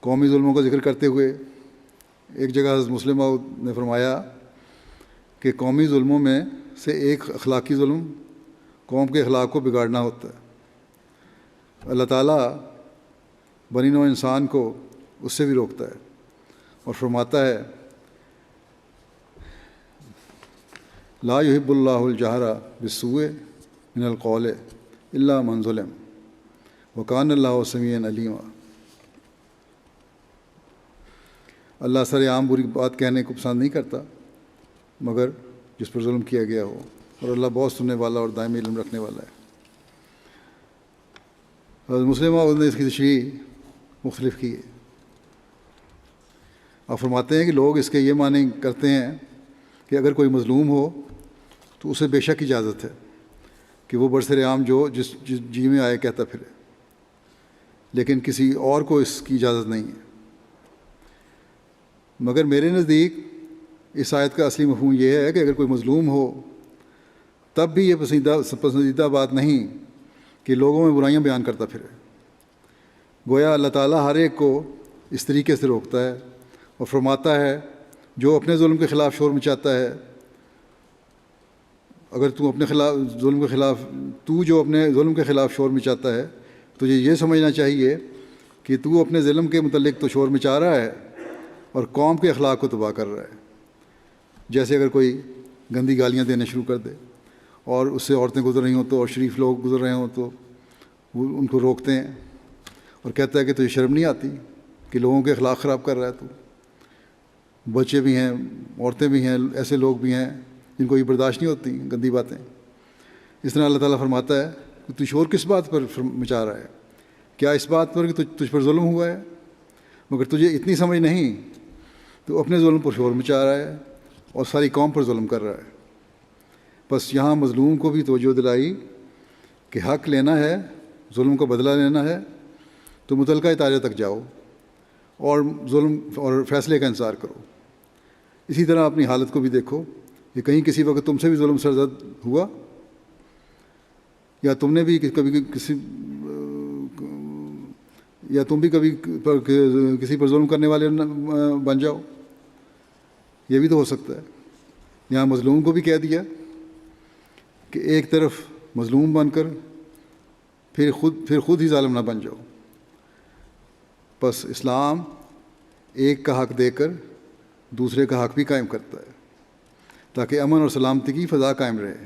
قومی ظلموں کا ذکر کرتے ہوئے ایک جگہ حضرت مسلم موعود نے فرمایا کہ قومی ظلموں میں سے ایک اخلاقی ظلم قوم کے اخلاق کو بگاڑنا ہوتا ہے۔ اللہ تعالیٰ بنی نوع انسان کو اس سے بھی روکتا ہے اور فرماتا ہے لا يحب اللہ الجہر بالسوء من القول الا من ظلم وکان اللہ سمیعا علیما۔ اللہ سر عام بری بات کہنے کو پسند نہیں کرتا مگر جس پر ظلم کیا گیا ہو، اور اللہ بہت سننے والا اور دائمی علم رکھنے والا ہے۔ حضرت مسلم موعود نے اس کی تشریح مختلف کی ہے۔ آپ فرماتے ہیں کہ لوگ اس کے یہ معنی کرتے ہیں کہ اگر کوئی مظلوم ہو تو اسے بے شک اجازت ہے کہ وہ برسر عام جو جس جی میں آئے کہتا پھرے، لیکن کسی اور کو اس کی اجازت نہیں ہے۔ مگر میرے نزدیک اس آیت کا اصلی مفہوم یہ ہے کہ اگر کوئی مظلوم ہو تب بھی یہ پسندیدہ بات نہیں کہ لوگوں میں برائیاں بیان کرتا پھرے۔ گویا اللہ تعالیٰ ہر ایک کو اس طریقے سے روکتا ہے اور فرماتا ہے جو اپنے ظلم کے خلاف شور مچاتا ہے، اگر تو اپنے جو اپنے ظلم کے خلاف شور مچاتا ہے تجھے یہ سمجھنا چاہیے کہ تو اپنے ظلم کے متعلق تو شور مچا رہا ہے اور قوم کے اخلاق کو تباہ کر رہا ہے۔ جیسے اگر کوئی گندی گالیاں دینا شروع کر دے اور اس سے عورتیں گزر رہی ہوں تو اور شریف لوگ گزر رہے ہوں تو وہ ان کو روکتے ہیں اور کہتا ہے کہ تجھے شرم نہیں آتی کہ لوگوں کے اخلاق خراب کر رہا ہے تو۔ بچے بھی ہیں، عورتیں بھی ہیں، ایسے لوگ بھی ہیں جن کو یہ برداشت نہیں ہوتی گندی باتیں۔ اس طرح اللہ تعالیٰ فرماتا ہے کہ تو شور کس بات پر مچا رہا ہے؟ کیا اس بات پر کہ تجھ پر ظلم ہوا ہے؟ مگر تجھے اتنی سمجھ نہیں، تو اپنے ظلم پر شور مچا رہا ہے اور ساری قوم پر ظلم کر رہا ہے۔ بس یہاں مظلوم کو بھی توجہ دلائی کہ حق لینا ہے، ظلم کا بدلہ لینا ہے تو متعلقہ ادارے تک جاؤ اور ظلم اور فیصلے کا انتظار کرو۔ اسی طرح اپنی حالت کو بھی دیکھو کہ کہیں کسی وقت تم سے بھی ظلم سرزد ہوا، یا تم نے بھی کبھی تم بھی کبھی کسی پر ظلم کرنے والے بن جاؤ، یہ بھی تو ہو سکتا ہے۔ یہاں مظلوم کو بھی کہہ دیا کہ ایک طرف مظلوم بن کر پھر خود ہی ظالم نہ بن جاؤ۔ بس اسلام ایک کا حق دے کر دوسرے کا حق بھی قائم کرتا ہے تاکہ امن اور سلامتی کی فضا قائم رہے۔